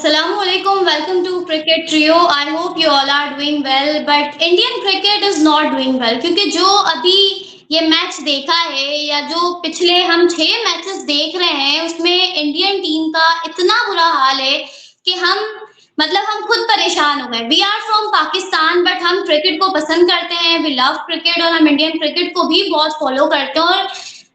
Assalamualaikum. Welcome to Cricket Trio. I hope you all are doing well, but Indian cricket is not doing well क्योंकि जो अभी ये match देखा है या जो पिछले हम 6 मैचेस देख रहे हैं उसमें इंडियन टीम का इतना बुरा हाल है कि हम खुद परेशान हो गए। We are from Pakistan but हम क्रिकेट को पसंद करते हैं, वी लव क्रिकेट और हम इंडियन क्रिकेट को भी बहुत फॉलो करते हैं और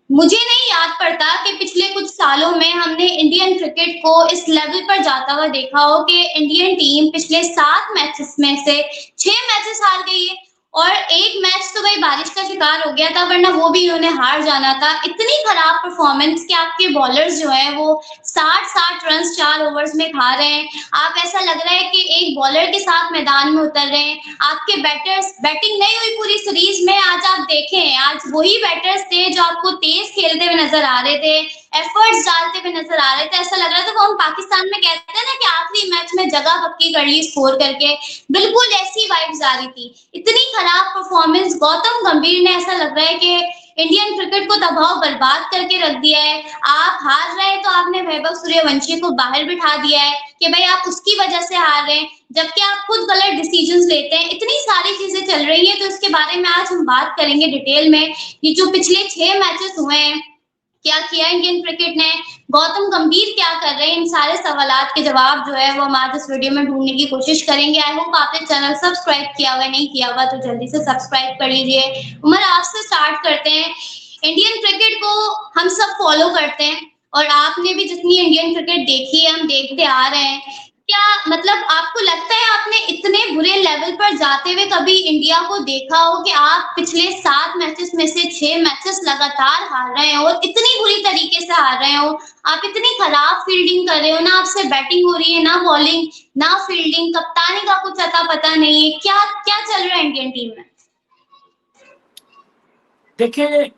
मुझे नहीं याद पड़ता कि पिछले कुछ सालों में हमने इंडियन क्रिकेट को इस लेवल पर जाता हुआ देखा हो कि इंडियन टीम पिछले 7 मैचेस में से 6 मैचेस हार गई है और एक मैच तो भाई बारिश का शिकार हो गया था, वरना वो भी उन्होंने हार जाना था। इतनी खराब परफॉर्मेंस कि आपके बॉलर्स जो है वो 60-60 रन 4 ओवर्स में खा रहे हैं। आप ऐसा लग रहा है कि एक बॉलर के साथ मैदान में उतर रहे हैं। आपके बैटर्स बैटिंग नहीं हुई पूरी सीरीज में। आज आप देखें, आज वही बैटर्स थे जो आपको तेज खेलते हुए नजर आ रहे थे, एफर्ट्स डालते हुए नजर आ रहे थे। ऐसा लग रहा था वो हम पाकिस्तान में कहते हैं ना कि आखिरी मैच में जगह पक्की कर ली स्कोर करके, बिल्कुल ऐसी वाइब्स आ रही थी। इतनी खराब परफॉर्मेंस गौतम गंभीर ने, ऐसा लग रहा है कि इंडियन क्रिकेट को दबाव बर्बाद करके रख दिया है। आप हार रहे हैं तो आपने वैभव सूर्यवंशी को बाहर बिठा दिया है कि भाई आप उसकी वजह से हार रहे हैं, जबकि आप खुद गलत डिसीजंस लेते हैं। इतनी सारी चीजें चल रही हैं, तो इसके बारे में आज हम बात करेंगे डिटेल में। ये जो पिछले 6 मैचेस हुए हैं, क्या किया इंडियन क्रिकेट ने, गौतम गंभीर क्या कर रहे हैं, इन सारे सवालात के जवाब जो है वो हम आज इस वीडियो में ढूंढने की कोशिश करेंगे। आई होप आपने चैनल सब्सक्राइब किया हुआ है, नहीं किया हुआ तो जल्दी से सब्सक्राइब कर लीजिए। उमर, आपसे स्टार्ट करते हैं। इंडियन क्रिकेट को हम सब फॉलो करते हैं और आपने भी जितनी इंडियन क्रिकेट देखी है, हम देखते आ रहे हैं। क्या आपको लगता है आपने इतने बुरे लेवल पर जाते हुए कभी इंडिया को देखा हो कि आप पिछले 7 मैचेस में से 6 मैचेस लगातार हार रहे हो और इतनी बुरी तरीके से हार रहे हो? आप इतनी खराब फील्डिंग कर रहे हो, ना आपसे बैटिंग हो रही है, ना बॉलिंग, ना फील्डिंग, कप्तानी का कुछ अता पता नहीं है। क्या क्या चल रहा है इंडियन टीम में? देखिए,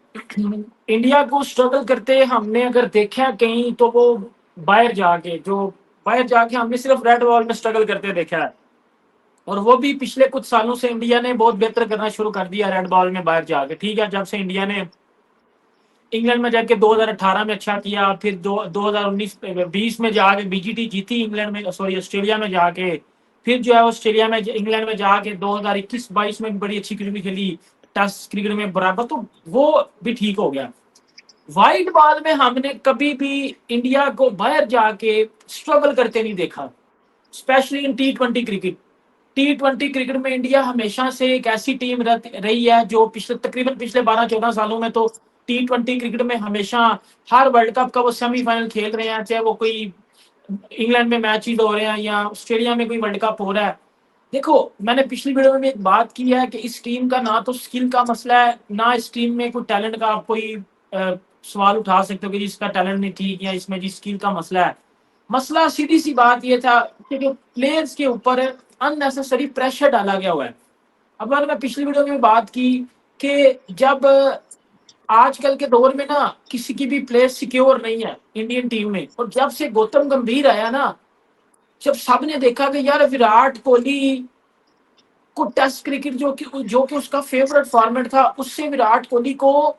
इंडिया को स्ट्रगल करते हमने अगर देखा कहीं तो वो बाहर जाके हमने सिर्फ रेड बॉल में स्ट्रगल करते देखा है। और वो भी पिछले कुछ सालों से इंडिया ने बहुत बेहतर करना शुरू कर दिया रेड बॉल में बाहर जाके। ठीक है, जब से इंडिया ने इंग्लैंड में जाके 2018 में अच्छा किया, फिर 2019-20 में जाके बीजीटी जीती इंग्लैंड में, सॉरी ऑस्ट्रेलिया में जाके, फिर जो है ऑस्ट्रेलिया में इंग्लैंड में जाके 2021-22 में भी बड़ी अच्छी क्रिकेट खेली, टेस्ट क्रिकेट में बराबर, तो वो भी ठीक हो गया। वाइट बॉल में हमने कभी भी इंडिया को बाहर जाके स्ट्रगल करते नहीं देखा, specially in T20 cricket. T20 cricket में इंडिया हमेशा से एक ऐसी टीम रही है जो तकरीबन पिछले 12-14 सालों में तो T20 क्रिकेट में हमेशा हर वर्ल्ड कप का वो सेमीफाइनल खेल रहे हैं, चाहे वो कोई इंग्लैंड में मैचेस हो रहे हैं या ऑस्ट्रेलिया में कोई वर्ल्ड कप हो रहा है। देखो, मैंने पिछली वीडियो में एक बात की है कि इस टीम का ना तो स्किल का मसला है, ना इस टीम में कोई टैलेंट का आप कोई सवाल उठा सकते हो कि जिसका टैलेंट नहीं ठीक या इसमें जिस स्किल का मसला है। मसला सीधी सी बात यह था कि जो प्लेयर्स के ऊपर अननेसेसरी प्रेशर डाला गया हुआ है। अब मैं पिछली वीडियो में बात की कि जब आजकल के दौर में ना किसी की भी प्लेयर सिक्योर नहीं है इंडियन टीम में, और जब से गौतम गंभीर आया ना, जब सबने देखा कि यार विराट कोहली को टेस्ट क्रिकेट जो कि उसका फेवरेट फॉर्मेट था, उससे विराट कोहली को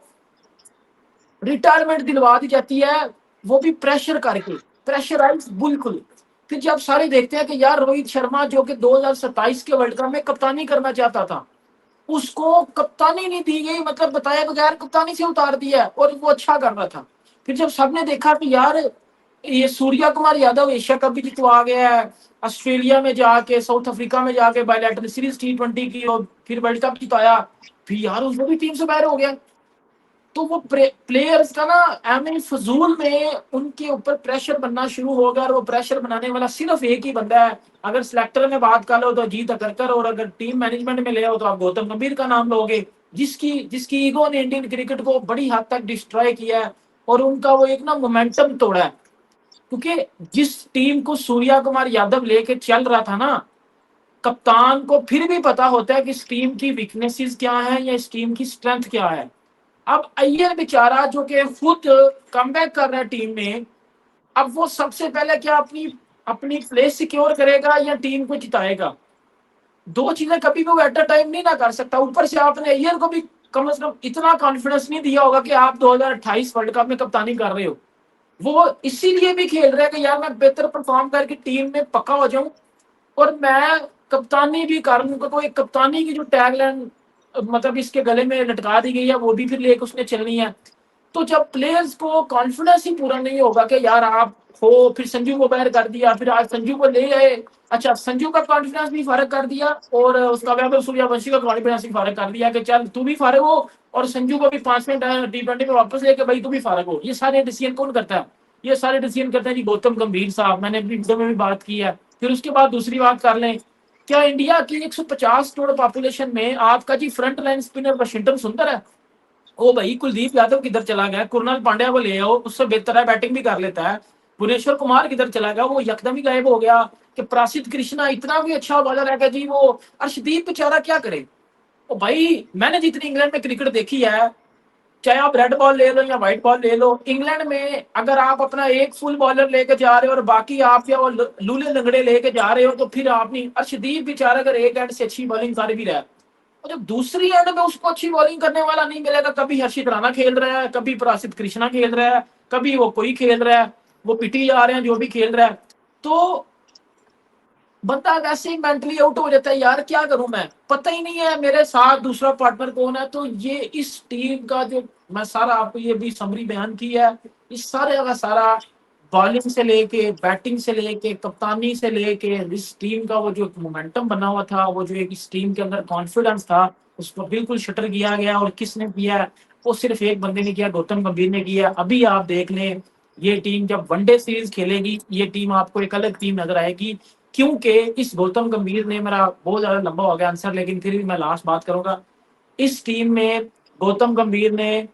रिटायरमेंट दिलवा दी जाती है, वो भी प्रेशर करके, प्रेशराइज बिल्कुल। फिर जब सारे देखते हैं कि यार रोहित शर्मा जो कि 2027 के वर्ल्ड कप में कप्तानी करना चाहता था, उसको कप्तानी नहीं दी गई, मतलब बताया बगैर कप्तानी से उतार दिया और वो अच्छा कर रहा था। फिर जब सबने देखा कि यार ये सूर्या कुमार यादव एशिया कप भी जितवा गया है, ऑस्ट्रेलिया में जाके, साउथ अफ्रीका में जाके बायलैटरल सीरीज T20 की, और फिर वर्ल्ड कप जिताया, फिर यार उसको भी टीम से बाहर हो गया। तो वो प्लेयर्स का ना एम फजूल में उनके ऊपर प्रेशर बनना शुरू हो गया, और वो प्रेशर बनाने वाला सिर्फ एक ही बंदा है। अगर सिलेक्टर में बात कर लो तो अजीत अगरकर, और अगर टीम मैनेजमेंट में ले आओ तो आप गौतम गंभीर का नाम लोगे, जिसकी ईगो ने इंडियन क्रिकेट को बड़ी हद तक डिस्ट्रॉय किया है और उनका वो एक ना मोमेंटम तोड़ा है। क्योंकि जिस टीम को सूर्या कुमार यादव लेके चल रहा था ना, कप्तान को फिर भी पता होता है कि इस टीम की वीकनेसेस क्या है या इस टीम की स्ट्रेंथ क्या है। अब अय्यर बेचारा जो कि खुद कमबैक कर रहा है टीम में, अब वो सबसे पहले क्या अपनी अपनी प्लेस सिक्योर करेगा या टीम को जिताएगा? दो चीजें कभी भी वो एट अ टाइम नहीं ना कर सकता। ऊपर से आपने अय्यर को भी कम से कम इतना कॉन्फिडेंस नहीं दिया होगा कि आप 2028 वर्ल्ड कप में कप्तानी कर रहे हो। वो इसीलिए भी खेल रहा है कि यार मैं बेहतर परफॉर्म करके टीम में पक्का हो जाऊं और मैं कप्तानी भी कर लूंगा। तो एक कप्तानी की जो टैगलाइन मतलब इसके गले में लटका दी गई है वो भी फिर लेके उसने चलनी है। तो जब प्लेयर्स को कॉन्फिडेंस ही पूरा नहीं होगा कि यार आप हो, फिर संजू को बाहर कर दिया, फिर आज संजू को ले आए, अच्छा संजू का कॉन्फिडेंस भी फर्क कर दिया और उसका वैभव सूर्यवंशी का कॉन्फिडेंस भी फर्क कर दिया कि चल तू भी फारग हो और संजू को भी 5 मिनट T20 में वापस लेके भाई तू भी फारग हो। ये सारे डिसीजन कौन करता है? ये सारे डिसीजन करते हैं जी गौतम गंभीर साहब। मैंने अपनी वीडियो में भी बात की है। फिर उसके बाद दूसरी बात कर लें, क्या इंडिया की 150 करोड़ पॉपुलेशन में आपका जी फ्रंट लाइन स्पिनर वाशिंगटन सुंदर है? ओ भाई कुलदीप यादव किधर चला गया? कुरनाल पांड्या को ले आओ, उससे बेहतर है, बैटिंग भी कर लेता है। भुवनेश्वर कुमार किधर चला गया? वो यकदम ही गायब हो गया। कि प्रासिद्ध कृष्णा इतना भी अच्छा बॉलर है कि जी वो अर्शदीप बेचारा क्या करे? ओ भाई मैंने जितनी इंग्लैंड में क्रिकेट देखी है, चाहे आप रेड बॉल ले लो या व्हाइट बॉल ले लो, इंग्लैंड में अगर आप अपना एक फुल बॉलर लेके जा रहे हो और बाकी आप या वो लूले लंगड़े लेके जा रहे हो तो फिर आप नहीं। अर्शदीप बेचारा अगर एक एंड से अच्छी बॉलिंग कर भी रहा है और जब दूसरी एंड में उसको अच्छी बॉलिंग करने वाला नहीं मिलेगा, कभी हर्षित राणा खेल रहा है, कभी प्रासिद्ध कृष्णा खेल रहा है, कभी वो कोई खेल रहा है, वो पिटी जा रहे हैं जो भी खेल रहा है, तो बंदा वैसे ही मेंटली आउट हो जाता है। यार क्या करूं मैं, पता ही नहीं है मेरे साथ दूसरा पार्टनर कौन है। तो ये इस टीम का जो मैं सारा आपको ये भी समरी बयान की है, इस सारे का सारा बॉलिंग से लेके बैटिंग से लेके कप्तानी से लेके इस टीम का वो जो मोमेंटम बना हुआ था, वो जो एक इस टीम के अंदर कॉन्फिडेंस था, उसको बिल्कुल शटर किया गया। और किसने किया है? वो सिर्फ एक बंदे ने किया, गौतम गंभीर ने किया। अभी आप देख लें ये टीम जब वनडे सीरीज खेलेगी, ये टीम आपको एक अलग टीम नजर आएगी, क्योंकि इस गौतम गंभीर ने, मेरा बहुत ज्यादा लंबा हो गया आंसर लेकिन फिर भी मैं लास्ट बात करूंगा, इस टीम में गौतम गंभीर ने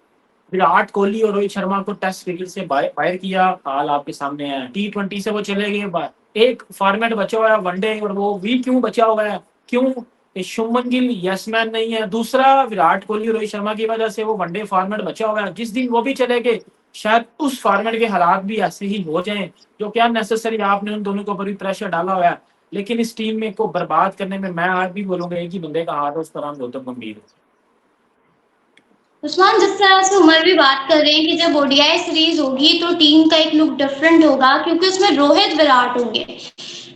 विराट कोहली और रोहित शर्मा को टेस्ट क्रिकेट से बाहर किया। हाल आपके सामने है, T20 से वो चले गए। एक फॉर्मेट बचा हुआ है वनडे, और वो भी क्यों बचा हुआ है? क्यों? शुभमन गिल यसमैन नहीं है। दूसरा, विराट कोहली और रोहित शर्मा की वजह से वो वनडे फॉर्मेट बचा हुआ है। जिस दिन वो भी चले गए शायद उस फॉर्मेट के हालात भी ऐसे ही हो जाएं, जो क्या नेसेसरी आपने उन दोनों के ऊपर भी प्रेशर डाला हुआ है। लेकिन इस टीम में को बर्बाद करने में मैं आज भी बोलूंगा एक ही बंदे का हाथ है, उस पर गौतम गंभीर। उस्मान, जिस तरह से उमर भी बात कर रहे हैं कि जब ओडीआई सीरीज होगी तो टीम का एक लुक डिफरेंट होगा क्योंकि उसमें रोहित विराट होंगे।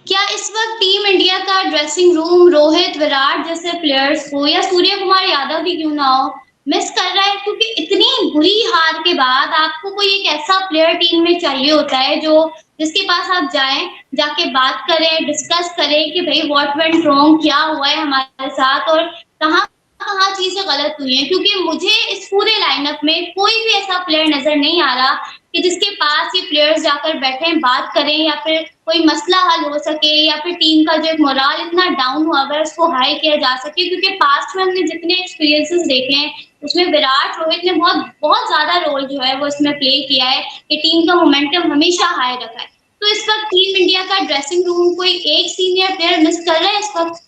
क्या इस वक्त टीम इंडिया का ड्रेसिंग रूम रोहित विराट जैसे प्लेयर्स को या सूर्य कुमार यादव भी क्यों ना हो मिस कर रहा है? क्योंकि इतनी बुरी हार के बाद आपको कोई एक ऐसा प्लेयर टीम में चाहिए होता है जो जिसके पास आप जाएं, जाके बात करें, डिस्कस करें कि भाई व्हाट वेंट रॉन्ग, क्या हुआ है हमारे साथ और कहाँ कहाँ चीजें गलत हुई हैं। क्योंकि मुझे इस पूरे लाइनअप में कोई भी ऐसा प्लेयर नजर नहीं आ रहा कि जिसके पास ये प्लेयर्स जाकर बैठे बात करें या फिर कोई मसला हल हो सके या फिर टीम का जो एक मोराल इतना डाउन हुआ है उसको हाई किया जा सके। क्योंकि पास्ट में हमने जितने एक्सपीरियंसेस देखे हैं उसमें विराट रोहित ने बहुत बहुत ज्यादा रोल जो है वो इसमें प्ले किया है कि टीम का मोमेंटम हमेशा हाई रखा है। तो इस वक्त टीम इंडिया का ड्रेसिंग रूम कोई एक सीनियर प्लेयर मिस कर रहा है इस वक्त?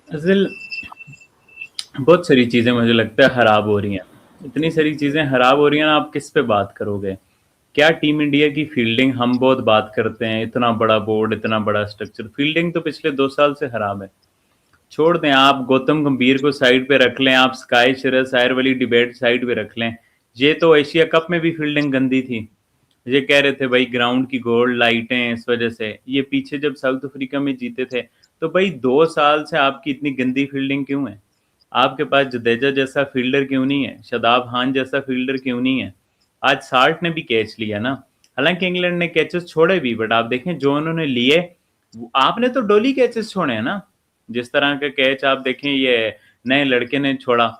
असल बहुत सारी चीज़ें मुझे लगता है खराब हो रही हैं। इतनी सारी चीज़ें खराब हो रही हैं, आप किस पे बात करोगे? क्या टीम इंडिया की फील्डिंग, हम बहुत बात करते हैं, इतना बड़ा बोर्ड, इतना बड़ा स्ट्रक्चर, फील्डिंग तो पिछले 2 साल से खराब है। छोड़ दें, आप गौतम गंभीर को साइड पे रख लें, आप स्काई श्रेयस अय्यर वाली डिबेट साइड पे रख लें। ये तो एशिया कप में भी फील्डिंग गंदी थी। ये कह रहे थे भाई ग्राउंड की गोल्ड लाइटें इस वजह से। ये पीछे जब साउथ अफ्रीका में जीते थे तो भाई 2 साल से आपकी इतनी गंदी फील्डिंग क्यों है? आपके पास जडेजा जैसा फील्डर क्यों नहीं है? शादाब खान जैसा फील्डर क्यों नहीं है? आज साल्ट ने भी कैच लिया ना, हालांकि इंग्लैंड ने कैचेस छोड़े भी, बट आप देखें जो उन्होंने लिए, आपने तो डोली कैचेस छोड़े हैं ना। जिस तरह का कैच आप देखें ये नए लड़के ने छोड़ा,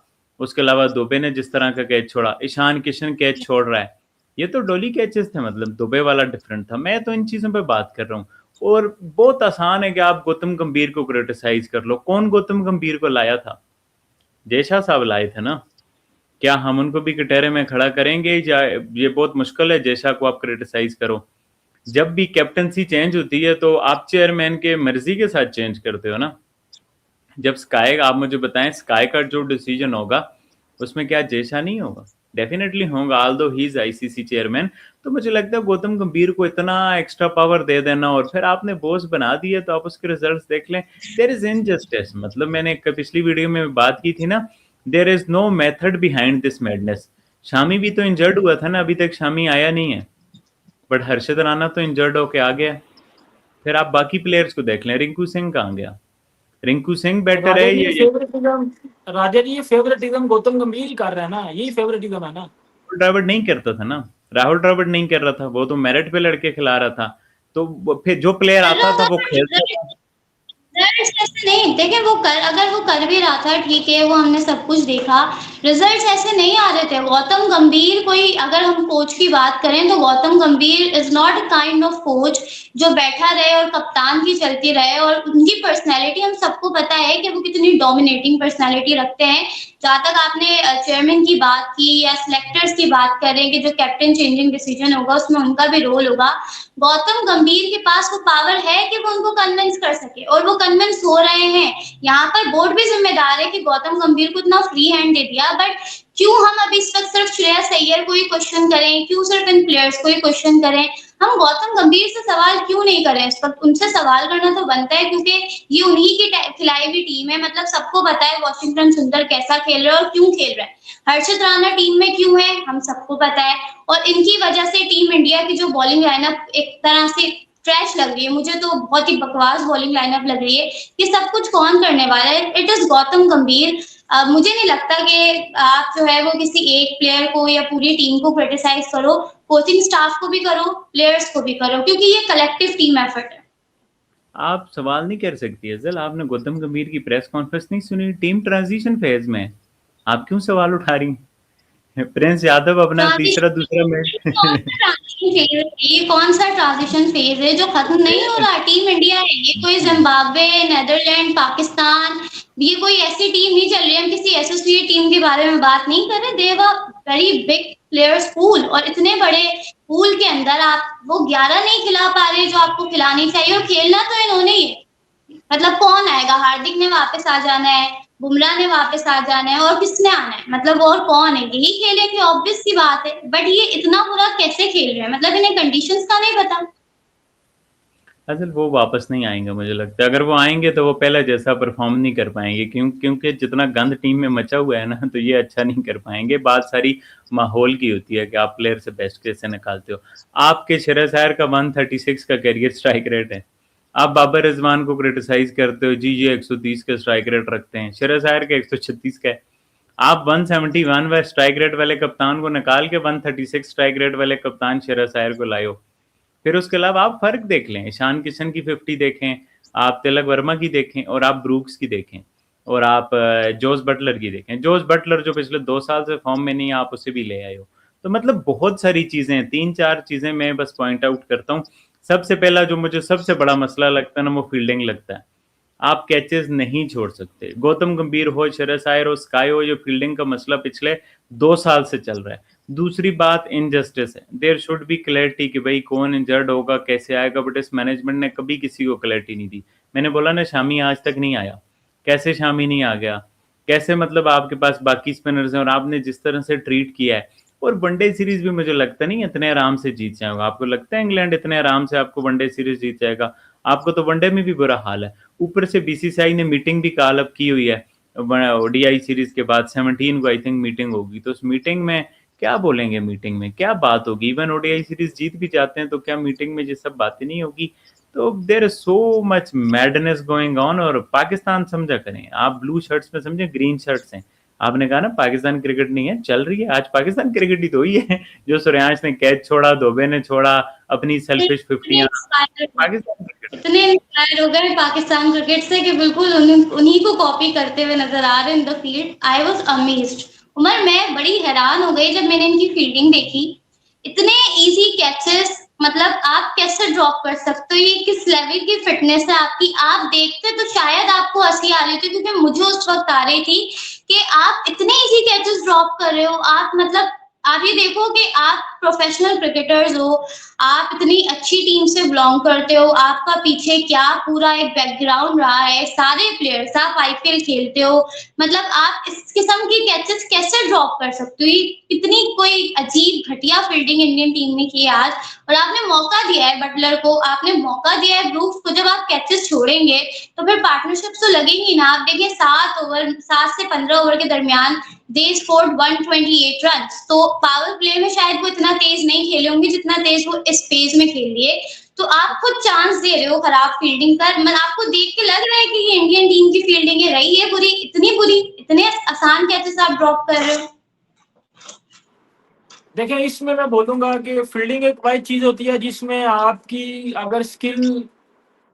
उसके अलावा दुबे ने जिस तरह का कैच छोड़ा, ईशान किशन कैच छोड़ रहा है, ये तो डोली कैचेस थे। मतलब दुबे वाला डिफरेंट था। मैं तो इन चीज़ों पे बात कर रहा हूँ। और बहुत आसान है कि आप गौतम गंभीर को क्रिटिसाइज कर लो। कौन गौतम गंभीर को लाया था? जयशाह साहब लाए थे ना। क्या हम उनको भी कटहरे में खड़ा करेंगे? या ये बहुत मुश्किल है जयशाह को आप क्रिटिसाइज करो। जब भी कैप्टनसी चेंज होती है तो आप चेयरमैन के मर्जी के साथ चेंज करते हो ना। जब स्काई, आप मुझे बताएं, स्काई का जो डिसीजन होगा उसमें क्या जयशाह नहीं होगा? डेफिनेटली होगा, although he is ICC chairman. तो मुझे लगता है गौतम गंभीर को इतना एक्स्ट्रा पावर दे देना और फिर आपने बॉस बना दिया, तो आप उसके रिजल्ट्स देख लें। There is injustice. मतलब मैंने पिछली वीडियो में बात की थी ना, there is no method behind this madness. Shami भी तो इंजर्ड हुआ था ना, अभी तक शामी आया नहीं है, बट हर्षद राणा तो इंजर्ड होके आ गया। फिर आप बाकी प्लेयर्स को देख लें, रिंकू सिंह कहाँ गया? रिंकू सिंह बेटर है ये राजा जी, ये फेवरेटिज्म गौतम गंभीर ही कर रहा है ना, यही फेवरेटिज्म है ना। राहुल द्रविड़ नहीं करता था ना, राहुल द्रविड़ नहीं कर रहा था, वो तो मेरिट पे लड़के खिला रहा था। तो फिर जो प्लेयर कर रहा आता था था वो but खेलता था। रिजल्ट्स ऐसे नहीं देखे, वो कर अगर वो कर भी रहा था ठीक है, वो हमने सब कुछ देखा, रिजल्ट्स ऐसे नहीं आ रहे थे। गौतम गंभीर कोई, अगर हम कोच की बात करें तो गौतम गंभीर is not a kind of coach जो बैठा रहे और कप्तान की चलती रहे। और उनकी पर्सनैलिटी हम सबको पता है कि वो कितनी डोमिनेटिंग पर्सनैलिटी रखते हैं। जहाँ तक आपने चेयरमैन की बात की या सिलेक्टर्स की बात करें कि जो कैप्टन चेंजिंग डिसीजन होगा उसमें उनका भी रोल होगा, गौतम गंभीर के पास वो पावर है कि वो उनको कन्विंस कर सके, और वो कन्विंस हो रहे हैं। यहाँ पर बोर्ड भी जिम्मेदार है कि गौतम गंभीर को इतना फ्री हैंड दे दिया, बट क्यों हम अभी इस वक्त सिर्फ श्रेयस अय्यर को ही क्वेश्चन करें, क्यों सिर्फ इन प्लेयर्स को ही क्वेश्चन करें? हम गौतम गंभीर से सवाल क्यों नहीं करें इस वक्त? उनसे सवाल करना तो बनता है, क्योंकि ये उन्हीं की खिलाई हुई टीम है। मतलब सबको पता है वॉशिंगटन सुंदर कैसा खेल रहा है और क्यों खेल रहा है। हर्षित राणा टीम में क्यों है हम सबको पता है, और इनकी वजह से टीम इंडिया की जो बॉलिंग लाइनअप एक तरह से ट्रैश लग रही है। मुझे तो बहुत ही बकवास बॉलिंग लाइनअप लग रही है। ये सब कुछ कौन करने वाला है? इट इज गौतम गंभीर। मुझे नहीं लगता कि आप जो है वो किसी एक प्लेयर को या पूरी टीम को क्रिटिसाइज करो, कोचिंग स्टाफ को भी करो, प्लेयर्स को भी करो, क्योंकि ये कलेक्टिव टीम एफर्ट है। आप सवाल नहीं कर सकती अजल, आपने गौतम गंभीर की प्रेस कॉन्फ्रेंस नहीं सुनी? टीम ट्रांजिशन फेज में, आप क्यों सवाल उठा रही हैं? प्रिंस यादव अपना तीसरा दूसरा मैच ये कौन सा ट्रांजिशन फेज है जो खत्म नहीं हो रहा? टीम इंडिया है ये, कोई जिम्बाब्वे, नेदरलैंड, पाकिस्तान, ये कोई ऐसी टीम नहीं चल रही है। हम किसी एसोसिएट टीम के बारे में बात नहीं कर रहे। They have a very big players pool, और इतने बड़े पूल के अंदर आप वो 11 नहीं खिला पा रहे जो आपको खिलानी चाहिए, और खेलना तो इन्होंने ही है। मतलब कौन आएगा? हार्दिक ने वापस आ जाना है, बुमराह ने वापस आ जाना है, और किसने आना है? मतलब और कौन है? यही खेलेंगे, ऑब्वियस सी बात है। बट ये इतना बुरा कैसे खेल रहे हैं? मतलब इन्हें कंडीशंस का नहीं पता। असल वो वापस नहीं आएंगे मुझे लगता है। अगर वो आएंगे तो वो पहले जैसा परफॉर्म नहीं कर पाएंगे, क्योंकि जितना गंद टीम में मचा हुआ है ना, तो ये अच्छा नहीं कर पाएंगे। बात सारी माहौल की होती है कि आप प्लेयर से बेस्ट कैसे निकालते हो। आपके श्रेयस अय्यर का 136 का कैरियर स्ट्राइक रेट है, आप बाबर रिजवान को क्रिटिसाइज करते हो जी ये 130 का स्ट्राइक रेट रखते हैं, श्रेयस अय्यर का 136 का है। आप 171 व स्ट्राइक रेट वाले कप्तान को निकाल के 136 स्ट्राइक रेट वाले कप्तान श्रेयस अय्यर को लाए हो। फिर उसके अलावा आप फर्क देख लें, ईशान किशन की 50 देखें, आप तिलक वर्मा की देखें, और आप ब्रूक्स की देखें, और आप जोस बटलर की देखें। जोस बटलर जो पिछले 2 साल से फॉर्म में नहीं, आप उसे भी ले आए हो। तो मतलब बहुत सारी चीजें हैं, 3-4 चीजें मैं बस पॉइंट आउट करता हूँ। सबसे पहला जो मुझे सबसे बड़ा मसला लगता है ना, वो फील्डिंग लगता है। आप कैचेस नहीं छोड़ सकते। गौतम गंभीर हो, श्रेयस अय्यर हो, स्काई हो, ये फील्डिंग का मसला पिछले 2 साल से चल रहा है। दूसरी बात इनजस्टिस है। देयर शुड बी क्लैरिटी कि भाई कौन इंजर्ड होगा, कैसे आएगा, बट इस मैनेजमेंट ने कभी किसी को क्लैरिटी नहीं दी। मैंने बोला ना, शामी आज तक नहीं आया। कैसे शामी नहीं आ गया? कैसे? मतलब आपके पास बाकी स्पिनर्स हैं और आपने जिस तरह से ट्रीट किया है। और वनडे सीरीज भी मुझे लगता नहीं इतने आराम से जीत जाएगा। आपको लगता है इंग्लैंड इतने आराम से आपको वनडे सीरीज जीत जाएगा? आपको तो वनडे में भी बुरा हाल है। ऊपर से बीसीसीआई ने मीटिंग भी कॉल अप की हुई है ओडीआई सीरीज के बाद। 17 को आई थिंक मीटिंग होगी, तो उस मीटिंग में क्या बोलेंगे? मीटिंग में क्या बात होगी? इवन ओडीआई सीरीज जीत भी जाते हैं तो क्या मीटिंग में ये सब बातें नहीं होगी? तो there is so much madness going on. और पाकिस्तान समझा करें, आप ब्लू शर्ट्स में समझे, ग्रीन शर्ट्स हैं। आपने कहा ना पाकिस्तान क्रिकेट नहीं है, चल रही है। आज पाकिस्तान क्रिकेट ही तो ही है जो सूर्यांश ने कैच छोड़ा, दुबे ने छोड़ा, अपनी सेल्फिश 50 पाकिस्तान क्रिकेट इतने इंस्पायर हो गए पाकिस्तान क्रिकेट से कि बिल्कुल उन्हीं को कॉपी करते हुए नजर आ रहे in the field. I was amazed. Umar, मैं बड़ी हैरान हो गई जब मैंने इनकी फील्डिंग देखी। इतने इजी कैचेस, मतलब आप कैसे ड्रॉप कर सकते हो? ये किस लेवल की फिटनेस है आपकी? आप देखते तो शायद आपको हंसी आ रही थी, क्योंकि मुझे उस वक्त आ रही थी कि आप इतने इजी कैचेस ड्रॉप कर रहे हो। आप मतलब आप ये देखो कि आप प्रोफेशनल क्रिकेटर्स हो, आप इतनी अच्छी टीम से बिलोंग करते हो, आपका पीछे क्या पूरा एक बैकग्राउंड रहा है, सारे प्लेयर्स, आप आईपीएल खेलते हो, मतलब आप इस किस्म की कैचेस कैसे ड्रॉप कर सकते हो? ये इतनी कोई अजीब घटिया फील्डिंग इंडियन टीम ने की आज। और आपने मौका दिया है बटलर को, आपने मौका दिया है ब्रूक्स को। जब आप कैचेस छोड़ेंगे तो फिर पार्टनरशिप तो लगेगी ना। आप देखिए 7 से 15 ओवर के दरमियान दे स्कोर्ड 128 रन। तो पावर प्ले में शायद वो इतना तेज नहीं खेले होंगे जितना तेज वो इस पेस में खेल लिए। तो आप खुद चांस दे रहे हो खराब फील्डिंग का, मतलब आपको देख के लग रहा है कि ये इंडियन टीम की फील्डिंग है रही है बुरी, इतने आसान कैचेस आप ड्रॉप कर रहे हो? देखिए, इसमें मैं बोलूंगा कि फील्डिंग एक वाही चीज होती है जिसमें आपकी अगर स्किल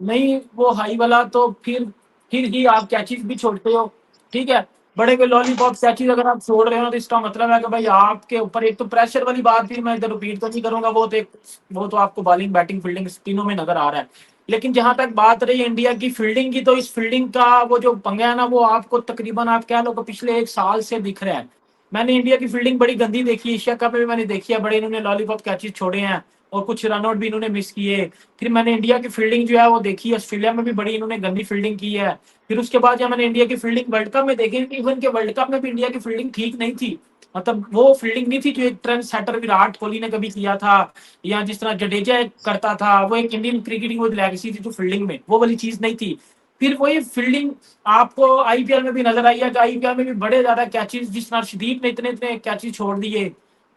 नहीं वो हाई वाला तो फिर ही आप कैचेस भी छोड़ते हो, ठीक है। बड़े के लॉलीपॉप कैचेस अगर आप छोड़ रहे हो तो इसका मतलब है कि भाई आपके ऊपर एक तो प्रेशर वाली बात भी मैं इधर रिपीट तो नहीं करूंगा, वो तो आपको बॉलिंग बैटिंग फील्डिंग तीनों में नजर आ रहा है। लेकिन जहां तक बात रही इंडिया की फील्डिंग की, तो इस फील्डिंग का वो जो पंगा है ना, वो आपको तकरीबन आप कह लो कि पिछले एक साल से दिख रहा है। मैंने इंडिया की फील्डिंग बड़ी गंदी देखी है, एशिया कप में भी मैंने देखी है, बड़े इन्होंने लॉलीपॉप कैचेस छोड़े हैं और कुछ रनआउट भी इन्होंने मिस किए। फिर मैंने इंडिया की फील्डिंग जो है वो देखी, ऑस्ट्रेलिया में भी बड़ी इन्होंने गंदी फील्डिंग की है। फिर उसके बाद जब मैंने इंडिया की फील्डिंग वर्ल्ड कप में देखी, इवन के वर्ल्ड कप में भी इंडिया की फील्डिंग ठीक नहीं थी। मतलब वो फील्डिंग नहीं थी जो एक ट्रेंड सेटर विराट कोहली ने कभी किया था, या जिस तरह जडेजा करता था, वो एक इंडियन क्रिकेटिंग लेगेसी थी जो फील्डिंग में, वो वाली चीज नहीं थी। फिर वही फील्डिंग आपको आईपीएल में भी नजर आई है कि आईपीएल में भी बड़े ज्यादा कैचेस, जिस तरह अर्शदीप ने इतने इतने कैचेस छोड़ दिए।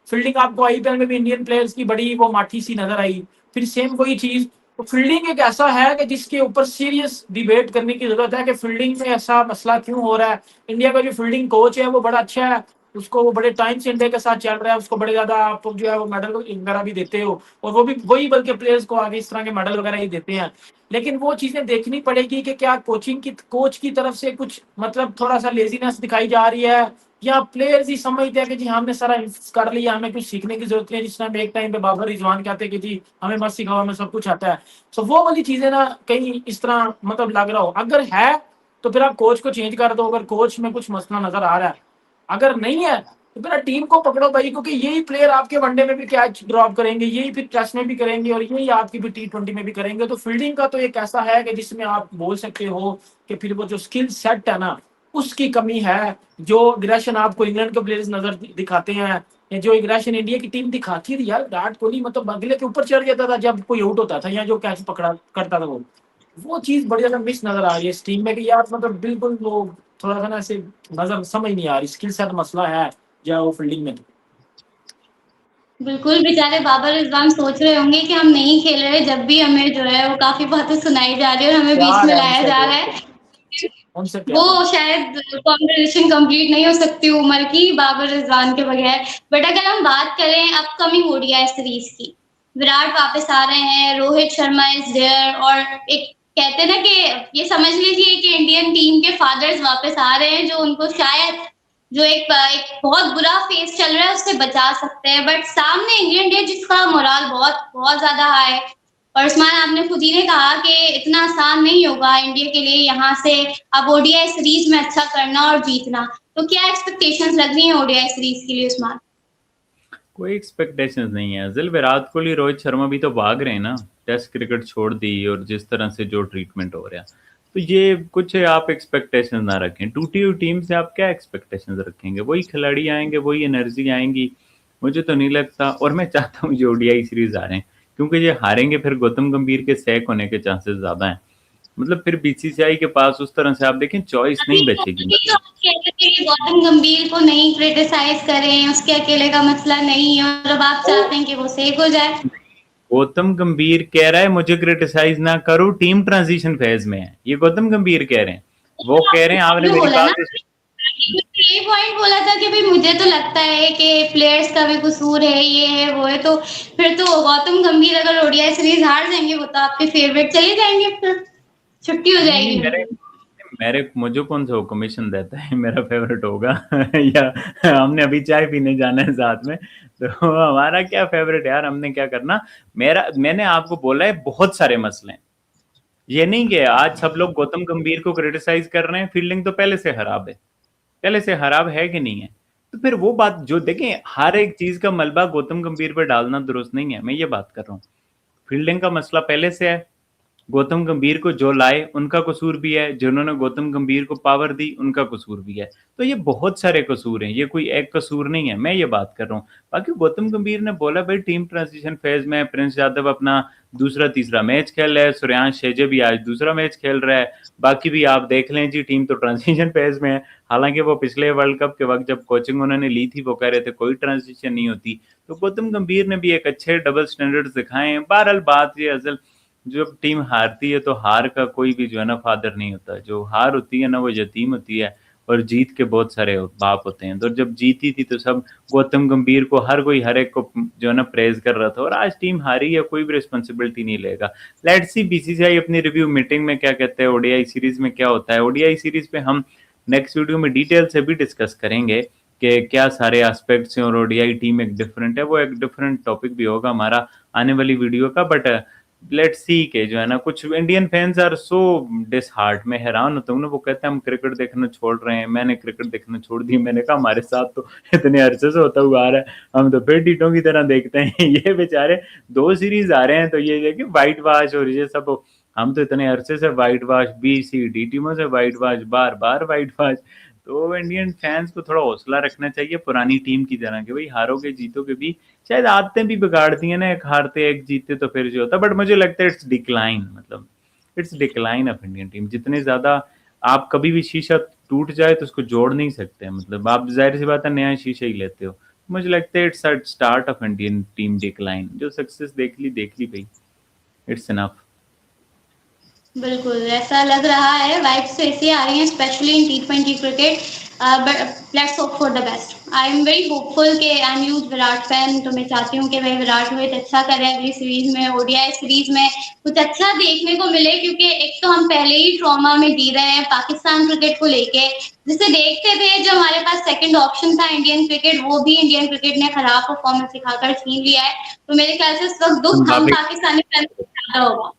फील्डिंग आपको आईपीएल में भी इंडियन प्लेयर्स की बड़ी वो माठी सी नजर आई। फिर सेम वही चीज, तो फील्डिंग एक ऐसा है कि जिसके ऊपर सीरियस डिबेट करने की जरूरत है कि फील्डिंग में ऐसा मसला क्यों हो रहा है। इंडिया का जो फील्डिंग कोच है वो बड़ा अच्छा है, उसको वो बड़े टाइम से इंडिया के साथ चल रहा है, उसको बड़े ज्यादा आप जो है वो मेडल वगैरह भी देते हो, और वो भी वही बल्कि प्लेयर्स को आगे इस तरह के मेडल वगैरह ही देते हैं। लेकिन वो चीजें देखनी पड़ेगी कि क्या कोच की तरफ से कुछ मतलब थोड़ा सा लेजीनेस दिखाई जा रही है, या प्लेयर्स ही समझते हैं कि जी हमने सारा कर लिया, हमें कुछ सीखने की जरूरत नहीं है। जिस टाइम एक टाइम पे बाबर रिजवान कहते हैं कि जी हमें मत सिखाओ, हमें सब कुछ आता है। तो वो वाली चीजें ना कहीं इस तरह मतलब लग रहा हो, अगर है तो फिर आप कोच को चेंज कर दो, अगर कोच में कुछ मसला नजर आ रहा है। अगर नहीं है तो फिर टीम को पकड़ो भाई, क्योंकि यही प्लेयर आपके वनडे में भी कैच ड्रॉप करेंगे, यही फिर टेस्ट में भी करेंगे, और यही आपकी भी T20 में भी करेंगे। तो फील्डिंग का तो एक ऐसा है कि जिसमें आप बोल सकते हो कि फिर वो जो स्किल सेट है ना उसकी कमी है। जो एग्रेशन आपको इंग्लैंड के प्लेयर्स नजर दिखाते हैं, या जो एग्रेशन इंडिया की टीम दिखाती थी यार, विराट कोहली मतलब अगले के ऊपर चढ़ जाता था जब कोई आउट होता था, या जो कैच पकड़ा करता था वो चीज बड़ी ज्यादा मिस नजर आ रही है इस टीम में कि यार मतलब बिल्कुल वो थोड़ा सा ना ऐसे नजर समझ नहीं आ रही, स्किल सेट मसला है या वो फील्डिंग में। बिल्कुल, बेचारे बाबर रिजवान सोच रहे होंगे कि हम नहीं खेल रहे, जब भी हमें जो है वो काफ़ी बातें सुनाई जा रही है और हमें बीच प्यार में है लाया उनसे जा रहा बहुत, है। उनसे वो प्यार है। शायद कॉन्वर्सेशन कंप्लीट नहीं हो सकती उम्र की बाबर रिजवान के बगैर। बट अगर हम बात करें अपकमिंग ओडीआई सीरीज की, विराट वापस आ रहे हैं, रोहित शर्मा इज देयर, और एक कहते हैं ना कि ये समझ लीजिए कि इंडियन टीम के फादर्स वापस आ रहे हैं जो उनको शायद जो एक बहुत बुरा फेस चल रहा है उससे बचा सकते हैं। बट सामने इंग्लैंड है जिसका मोराल बहुत बहुत ज्यादा हाई है। और उस्मान, आपने खुद ही ने कहा कि इतना आसान नहीं होगा इंडिया के लिए यहाँ से अब ओडीआई सीरीज में अच्छा करना और जीतना। तो क्या एक्सपेक्टेशंस लग रही हैं ओडीआई सीरीज के लिए उस्मान? कोई एक्सपेक्टेशंस नहीं है अजिल। विराट कोहली रोहित शर्मा भी तो भाग रहे हैं ना, टेस्ट क्रिकेट छोड़ दी, और जिस तरह से जो ट्रीटमेंट हो रहा है, तो ये कुछ आप एक्सपेक्टेशंस ना रखें। टूटी हुई टीम से आप क्या एक्सपेक्टेशंस रखेंगे? वही खिलाड़ी आएंगे, वही एनर्जी आएंगी। मुझे तो नहीं लगता, और मैं चाहता हूँ जो ओडीआई सीरीज आ रहे हैं, क्योंकि ये हारेंगे फिर गौतम गंभीर के सैक होने के चांसेस ज्यादा हैं। मतलब फिर बीसीसीआई के पास उस तरह से आप देखें चॉइस अभी नहीं तो बचेगी। अभी तो आप कह रहे थे कि गौतम गंभीर को नहीं क्रिटिसाइज करें, उसके अकेले का मसला नहीं है, और अब आप चाहते हैं कि वो सेक हो जाए। गौतम गंभीर कह रहा है मुझे क्रिटिसाइज ना करो, टीम ट्रांजिशन फेज में है, ये गौतम गंभीर कह रहे हैं। वो कह रहे हैं आपने क्यों मेरी बोला ना, बात ये पॉइंट बोला था कि भाई मुझे तो लगता है कि प्लेयर्स का भी कसूर है, ये है वो है। तो फिर तो गौतम गंभीर अगर ओडीआई सीरीज हार जाएंगे वो तो आपके फेवरेट चले जाएंगे, फिर छुट्टी हो नहीं नहीं, जाएगी मेरे उनकी। मेरे मुझे कौन सा कमीशन देता है मेरा फेवरेट होगा या हमने अभी चाय पीने जाना है साथ में, तो हमारा क्या फेवरेट यार, हमने क्या करना। मैंने आपको बोला है बहुत सारे मसले हैं। ये नहीं कि आज सब लोग गौतम गंभीर को क्रिटिसाइज कर रहे हैं, फील्डिंग तो पहले से खराब है, पहले से खराब है कि नहीं है। तो फिर वो बात जो देखें, हर एक चीज का मलबा गौतम गंभीर पर डालना दुरुस्त नहीं है। मैं ये बात कर रहा हूँ, फील्डिंग का मसला पहले से है। गौतम गंभीर को जो लाए उनका कसूर भी है, जिन्होंने गौतम गंभीर को पावर दी उनका कसूर भी है। तो ये बहुत सारे कसूर हैं, ये कोई एक कसूर नहीं है। मैं ये बात कर रहा हूँ। बाकी गौतम गंभीर ने बोला भाई टीम ट्रांजिशन फेज में, प्रिंस यादव अपना दूसरा तीसरा मैच खेल रहा है। सूर्यांश शेजे भी आज दूसरा मैच खेल रहा है। बाकी भी आप देख लें जी, टीम तो ट्रांजिशन फेज में है। हालांकि वो पिछले वर्ल्ड कप के वक्त जब कोचिंग उन्होंने ली थी वो कह रहे थे कोई ट्रांजिशन नहीं होती। तो गौतम गंभीर ने भी एक अच्छे डबल स्टैंडर्ड्स दिखाए हैं। बहरहाल बात ये असल, जब टीम हारती है तो हार का कोई भी जो है ना फादर नहीं होता। जो हार होती है ना वो यतीम होती है, और जीत के बहुत सारे बाप होते हैं। तो जब जीती थी तो सब गौतम गंभीर को हर एक को जो है ना प्रेज कर रहा था, और आज टीम हारी है, कोई भी रिस्पॉन्सिबिलिटी नहीं लेगा। लेट्स सी बीसीसीआई अपनी रिव्यू मीटिंग में क्या कहते हैं, ओडीआई सीरीज में क्या होता है। ओडीआई सीरीज पे हम नेक्स्ट वीडियो में डिटेल से भी डिस्कस करेंगे कि क्या सारे एस्पेक्ट्स हैं, और ओडीआई टीम एक डिफरेंट है, वो एक डिफरेंट टॉपिक भी होगा हमारा आने वाली वीडियो का। बट लेट्स सी के जो है ना, कुछ इंडियन फैंस आर सो डिसहार्ट, मैं हैरान होता हूँ ना। वो कहते हैं हम क्रिकेट देखना छोड़ रहे हैं। मैंने क्रिकेट देखना छोड़ दी। मैंने कहा हमारे साथ तो इतने अरसे से होता हुआ आ रहा है, हम तो फिर टीटों की तरह देखते हैं। ये बेचारे 2 सीरीज आ रहे हैं तो ये कि वाइट वॉश और ये सब, हम तो इतने अरसे से वाइट वॉश, BCD टीमों से वाइट वॉश, बार बार वाइट वॉश। तो इंडियन फैंस को थोड़ा हौसला रखना चाहिए पुरानी टीम की तरह, कि भाई हारोगे जीतोगे भी, शायद आदतें भी बिगाड़ दी है ना, एक हारते एक जीतते तो फिर जो होता। बट मुझे लगता है इट्स डिक्लाइन, मतलब it's decline of Indian team. जितने ज्यादा आप कभी भी शीशा टूट जाए तो उसको जोड़ नहीं सकते, मतलब आप जाहिर सी बात है नया शीशा ही लेते हो। मुझे लगता है it's start of Indian team decline. जो सक्सेस देख ली भाई, इट्स इनफ। बिल्कुल ऐसा लग रहा है, वाइब्स तो ऐसी आ रही हैं specially in T20 cricket. But let's hope for the best. I am very hopeful कि I am huge Virat fan, तो मैं चाहती हूँ कि भाई विराट रोहित अच्छा करे अगली सीरीज में, ओडीआई सीरीज में कुछ अच्छा देखने को मिले। क्योंकि एक तो हम पहले ही ट्रॉमा में जी रहे हैं पाकिस्तान क्रिकेट को लेके, जिसे देखते थे जो हमारे पास सेकंड ऑप्शन था इंडियन क्रिकेट, वो भी इंडियन क्रिकेट ने खराब परफॉर्मेंस दिखाकर छीन लिया है। तो मेरे ख्याल से इस वक्त दुख हम पाकिस्तानी फैन को ज्यादा होगा।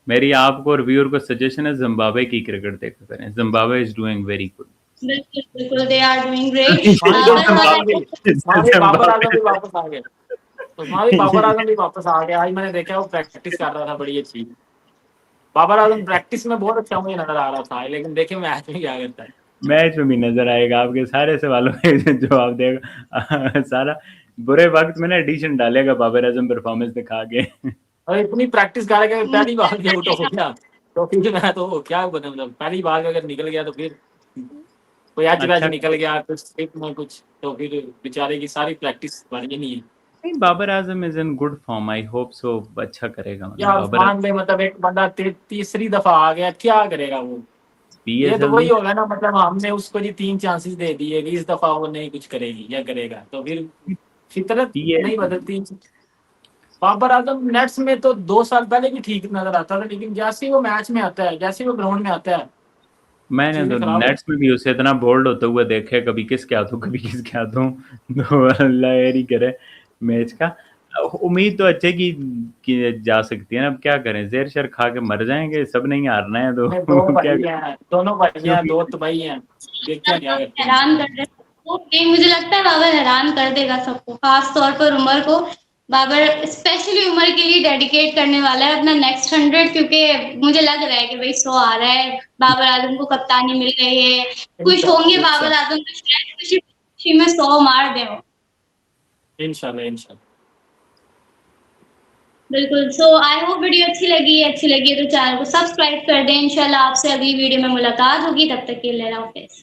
मेरी आपको और व्यूअर को सजेशन है, जिम्बाब्वे की क्रिकेट देखा करें। Zimbabwe is doing very good. बिल्कुल बिल्कुल, they are doing great. Babar Azam भी वापस आ गए। बाबर आजम भी वापस आ गया। आज मैंने देखा वो प्रैक्टिस कर रहा था बड़ी अच्छी। बाबर आजम प्रैक्टिस में बहुत अच्छा मुझे नजर आ रहा था, लेकिन देखे मैच में क्या करता है। मैच में भी नजर आएगा, आपके सारे सवालों के जवाब देगा। सारा बुरे वक्त में ना एडिशन डालेगा बाबर आजम परफॉर्मेंस दिखा के। और इतनी प्रैक्टिस कर के पहली बार में आउट हो गया तो फिर मैं तो क्या बने, मतलब पहली बार अगर निकल गया तो फिर कोई आज मैच निकल गया कुछ स्लिप में कुछ, तो फिर बेचारे की सारी प्रैक्टिस बनी नहीं है। नहीं, Babar Azam is in good form, I hope so अच्छा करेगा। मतलब एक बंदा तीसरी दफा आ गया, क्या करेगा वो। ये तो वही होगा ना, मतलब हमने उसको जी 3 चांसेस दे दिए कि इस दफा वो नहीं कुछ करेगी या करेगा, तो फिर फितरत नहीं बदलती। बाबर आजम नेट्स में तो 2 साल पहले भी ठीक नजर आता था, लेकिन जैसे वो मैच में आता है, जैसे वो ग्राउंड में आता है, मैंने तो नेट्स में भी उसे इतना बोल्ड होते हुए देखे, कभी किसके हाथों कभी किसके हाथों। तो अल्लाह यारी करे मैच का। उम्मीद तो अच्छे की जा सकती है ना। अब क्या करें, ज़ेर शर खा के मर जाएंगे, सब नहीं हारना है तो दोनों भाई हैं, दो तो भाई हैं। हैरान कर रहे, मुझे लगता है बाबर हैरान कर देगा सबको, खास तौर पर उमर को। बाबर स्पेशली उमर के लिए डेडिकेट करने वाला है अपना नेक्स्ट 100, क्योंकि मुझे लग रहा है कि भाई 100 आ रहा है, बाबर आजम को कप्तानी मिल रही है, खुश होंगे बाबर आजम तो शायद खुशी में 100 मार दे वो। इंशाल्लाह बिल्कुल। सो आई होप वीडियो अच्छी लगी है तो चैनल को सब्सक्राइब कर दें। इंशाल्लाह आपसे अगली वीडियो में मुलाकात होगी, तब तक के लिए अल्लाह हाफिज़।